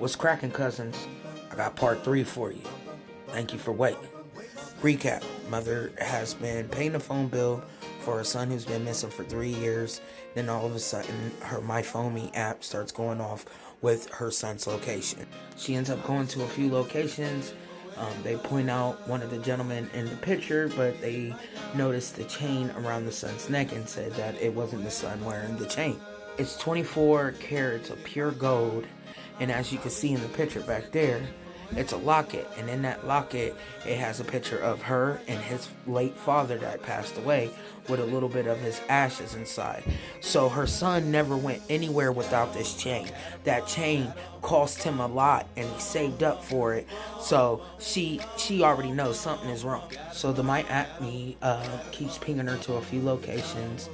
What's cracking, cousins? I got part 3 for you. Thank you for waiting. Recap. Mother has been paying the phone bill for her son who's been missing for 3 years. Then all of a sudden, her MyPhone app starts going off with her son's location. She ends up going to a few locations. They point out one of the gentlemen in the picture, but they noticed the chain around the son's neck and said that it wasn't the son wearing the chain. It's 24 carats of pure gold, and as you can see in the picture back there, it's a locket, and in that locket, it has a picture of her and his late father that passed away with a little bit of his ashes inside. So her son never went anywhere without this chain. That chain cost him a lot, and he saved up for it. So she already knows something is wrong. So the My Acme keeps pinging her to a few locations.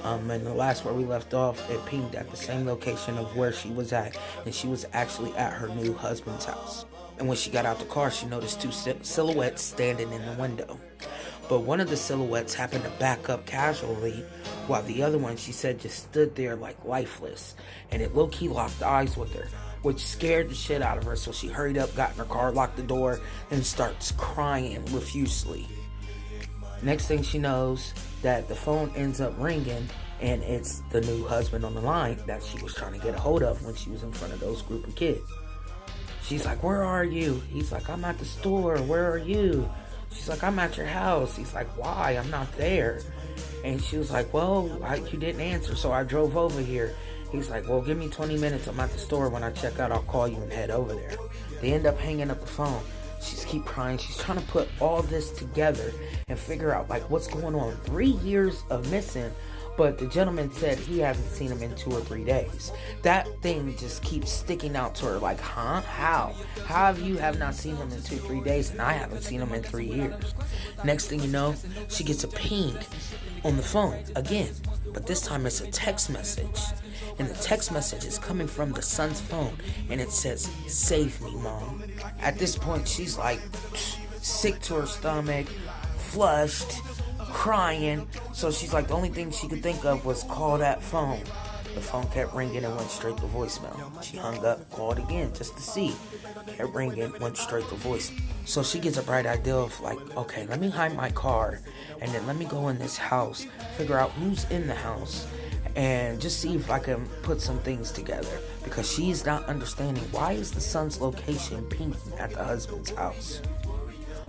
And the last where we left off, it pinged at the same location of where she was at, and she was actually at her new husband's house. And when she got out the car, she noticed 2 silhouettes standing in the window. But one of the silhouettes happened to back up casually, while the other one, she said, just stood there like lifeless. And it low-key locked eyes with her, which scared the shit out of her. So she hurried up, got in her car, locked the door, and starts crying profusely. Next thing she knows, that the phone ends up ringing, and it's the new husband on the line that she was trying to get a hold of when she was in front of those group of kids. She's like, "Where are you?" He's like, "I'm at the store. Where are you?" She's like, "I'm at your house." He's like, "Why? I'm not there." And she was like, "Well, you didn't answer, so I drove over here." He's like, "Well, give me 20 minutes. I'm at the store. When I check out, I'll call you and head over there." They end up hanging up the phone. She's keep crying. She's trying to put all this together and figure out, like, what's going on. 3 years of missing, but the gentleman said he hasn't seen him in 2 or 3 days. That thing just keeps sticking out to her, like, huh? How? How have you not seen him in 2 or 3 days, and I haven't seen him in 3 years? Next thing you know, she gets a ping on the phone again, but this time it's a text message. And the text message is coming from the son's phone, and it says, "Save me, Mom." At this point, she's like sick to her stomach, flushed, crying. So she's like, the only thing she could think of was call that phone. The phone kept ringing and went straight to voicemail. She hung up, called again just to see. Kept ringing, went straight to voicemail. So she gets a bright idea of like, okay, let me hide my car, and then let me go in this house, figure out who's in the house, and just see if I can put some things together, because she's not understanding why is the son's location pinging at the husband's house.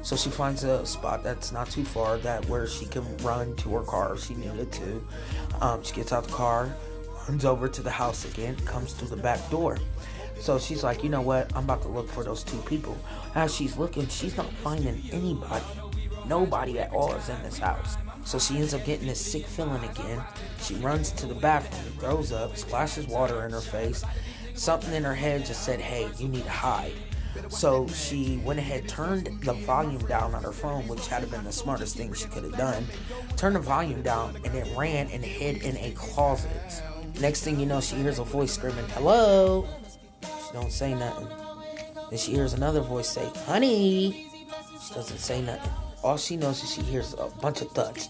So she finds a spot that's not too far, that where she can run to her car if she needed to. She gets out the car, runs over to the house again, comes through the back door. So she's like, you know what, I'm about to look for those 2 people. As she's looking, she's not finding anybody. Nobody at all is in this house. So she ends up getting this sick feeling again. She runs to the bathroom, throws up, splashes water in her face. Something in her head just said, hey, you need to hide. So she went ahead, turned the volume down on her phone, which had been the smartest thing she could have done. Turned the volume down, and then ran and hid in a closet. Next thing you know, she hears a voice screaming, "Hello?" She don't say nothing. Then she hears another voice say, "Honey." She doesn't say nothing. All she knows is she hears a bunch of thuds.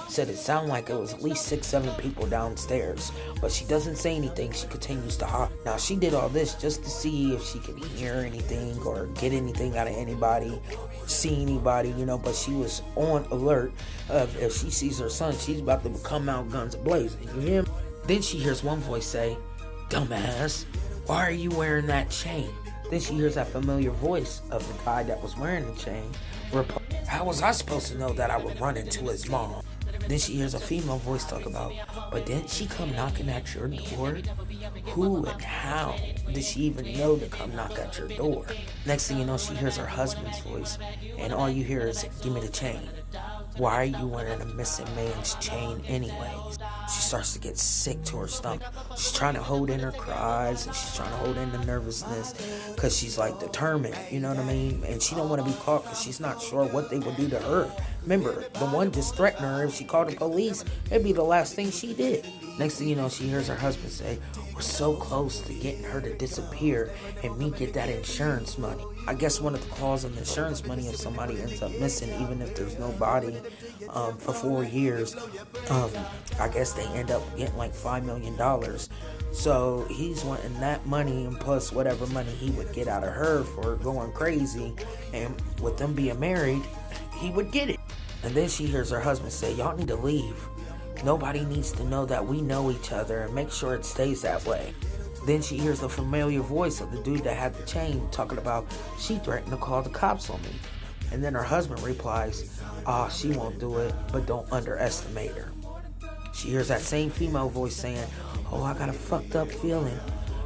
Said it sounded like it was at least 6-7 people downstairs. But she doesn't say anything. She continues to hop. Now, she did all this just to see if she could hear anything or get anything out of anybody or see anybody, but she was on alert of if she sees her son, she's about to come out guns blazing. You hear me? Then she hears one voice say, "Dumbass, why are you wearing that chain?" Then she hears that familiar voice of the guy that was wearing the chain. How was I supposed to know that I would run into his mom? Then she hears a female voice talk about, "But didn't she come knocking at your door? Who and how did she even know to come knock at your door?" Next thing you know, she hears her husband's voice, and all you hear is, "Give me the chain. Why are you wearing a missing man's chain anyways?" She starts to get sick to her stomach. She's trying to hold in her cries, and she's trying to hold in the nervousness, because she's like determined, you know what I mean? And she don't want to be caught, because she's not sure what they would do to her. Remember, the one just threatened her. If she called the police, it'd be the last thing she did. Next thing you know, she hears her husband say, "We're so close to getting her to disappear and me get that insurance money." I guess one of the clauses in the insurance money, if somebody ends up missing, even if there's no body for 4 years. I guess they end up getting like $5 million. So he's wanting that money and plus whatever money he would get out of her for going crazy. And with them being married, he would get it. And then she hears her husband say, y'all need to leave. Nobody needs to know that we know each other, and make sure it stays that way. Then she hears the familiar voice of the dude that had the chain talking about she threatened to call the cops on me. And then her husband replies, she won't do it, but don't underestimate her. She hears that same female voice saying, I got a fucked up feeling.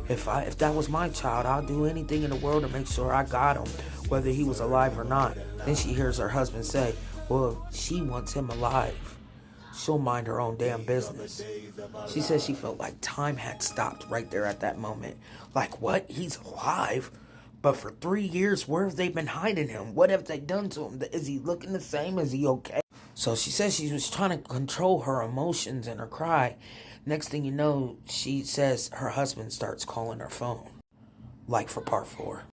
If that was my child, I'll do anything in the world to make sure I got him, whether he was alive or not. Then she hears her husband say, well, she wants him alive. She'll mind her own damn business. She says she felt like time had stopped right there at that moment. Like, what? He's alive? But for 3 years, where have they been hiding him? What have they done to him? Is he looking the same? Is he okay? So she says she was trying to control her emotions and her cry. Next thing you know, she says her husband starts calling her phone. Like for part 4.